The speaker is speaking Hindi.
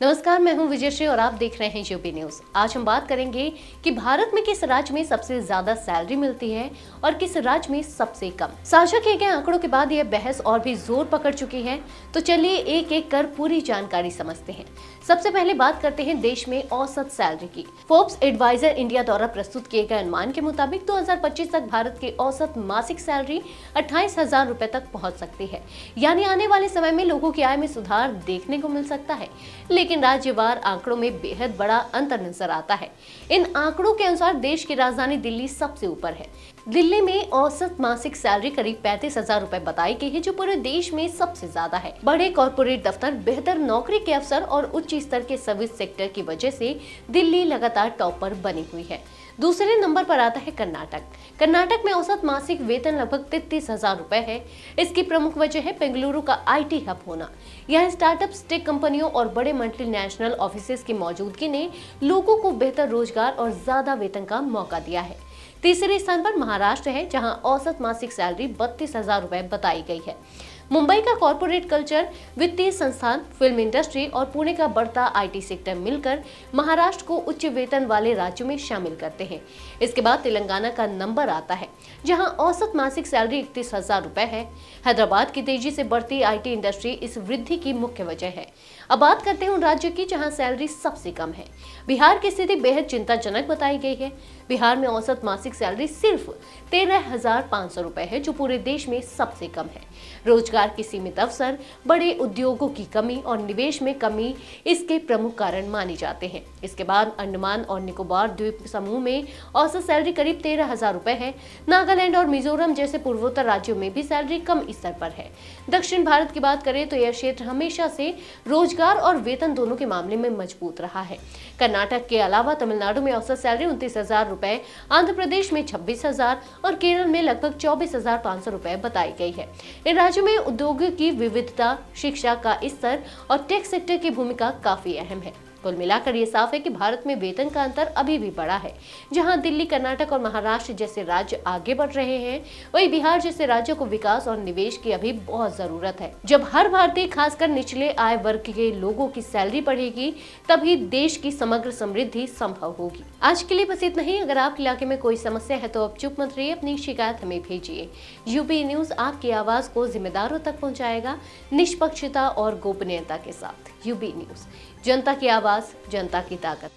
नमस्कार, मैं हूं विजयश्री और आप देख रहे हैं यूपी न्यूज। आज हम बात करेंगे कि भारत में किस राज्य में सबसे ज्यादा सैलरी मिलती है और किस राज्य में सबसे कम। साझा किए गए आंकड़ों के बाद यह बहस और भी जोर पकड़ चुकी है, तो चलिए एक एक कर पूरी जानकारी समझते हैं। सबसे पहले बात करते हैं देश में औसत सैलरी की। फोर्ब्स एडवाइजर इंडिया द्वारा प्रस्तुत किए गए अनुमान के मुताबिक 2025 तक भारत की औसत मासिक सैलरी 28,000 रुपए तक पहुंच सकती है। यानी आने वाले समय में लोगों की आय में सुधार देखने को मिल सकता है, लेकिन राज्यवार आंकड़ों में बेहद बड़ा अंतर नजर आता है। इन आंकड़ों के अनुसार देश की राजधानी दिल्ली सबसे ऊपर है। दिल्ली में औसत मासिक सैलरी करीब 35,000 रुपए बताई गई है, जो पूरे देश में सबसे ज्यादा है। बड़े कॉर्पोरेट दफ्तर, बेहतर नौकरी के अवसर और उच्च स्तर के सर्विस सेक्टर की वजह से दिल्ली लगातार टॉप पर बनी हुई है। दूसरे नंबर पर आता है कर्नाटक। कर्नाटक में औसत मासिक वेतन लगभग 33,000 रुपए है। इसकी प्रमुख वजह है बेंगलुरु का IT हब होना। यह स्टार्टअप्स, टेक कंपनियों और बड़े मल्टीनेशनल ऑफिसेज की मौजूदगी ने लोगों को बेहतर रोजगार और ज्यादा वेतन का मौका दिया है। तीसरे स्थान पर महाराष्ट्र है, जहां औसत मासिक सैलरी 32,000 रुपए बताई गई है। मुंबई का कॉर्पोरेट कल्चर, वित्तीय संस्थान, फिल्म इंडस्ट्री और पुणे का बढ़ता IT सेक्टर मिलकर महाराष्ट्र को उच्च वेतन वाले राज्यों में शामिल करते हैं। इसके बाद तेलंगाना का नंबर आता है, जहां औसत मासिक सैलरी 31,000 रुपए है। हैदराबाद की तेजी से बढ़ती IT इंडस्ट्री इस वृद्धि की मुख्य वजह है। अब बात करते हैं उन राज्यों की जहां सैलरी सबसे कम है। बिहार की स्थिति बेहद चिंताजनक बताई गई है। बिहार में औसत मासिक सैलरी सिर्फ 13,500 रुपए है, जो पूरे देश में सबसे कम है। रोजगार के सीमित अवसर, बड़े उद्योगों की कमी और निवेश में कमी इसके प्रमुख कारण माने जाते हैं। इसके बाद अंडमान और निकोबार द्वीप समूह में औसत सैलरी करीब 13,000 रुपए है। नागालैंड और मिजोरम जैसे पूर्वोत्तर राज्यों में भी सैलरी कम स्तर पर है। दक्षिण भारत की बात करें तो यह क्षेत्र हमेशा से रोजगार और वेतन दोनों के मामले में मजबूत रहा है। कर्नाटक के अलावा तमिलनाडु में औसत सैलरी 29,000 रुपए, आंध्र प्रदेश में 26,000 और केरल में लगभग 24,500 रुपए बताई गई है। इन राज्यों में उद्योगों की विविधता, शिक्षा का स्तर और टेक सेक्टर की भूमिका काफी अहम है। कुल मिलाकर ये साफ है कि भारत में वेतन का अंतर अभी भी बड़ा है। जहां दिल्ली, कर्नाटक और महाराष्ट्र जैसे राज्य आगे बढ़ रहे हैं, वहीं बिहार जैसे राज्यों को विकास और निवेश की अभी बहुत जरूरत है। जब हर भारतीय, खासकर निचले आय वर्ग के लोगों की सैलरी बढ़ेगी, तभी देश की समग्र समृद्धि संभव होगी। आज के लिए बस इतना ही। अगर आपके इलाके में कोई समस्या है तो आप चुप मत रहिए, अपनी शिकायत हमें भेजिए। यूपी न्यूज आपकी आवाज को जिम्मेदारों तक पहुँचाएगा, निष्पक्षता और गोपनीयता के साथ। यूपी न्यूज, जनता की आवाज, जनता की ताकत।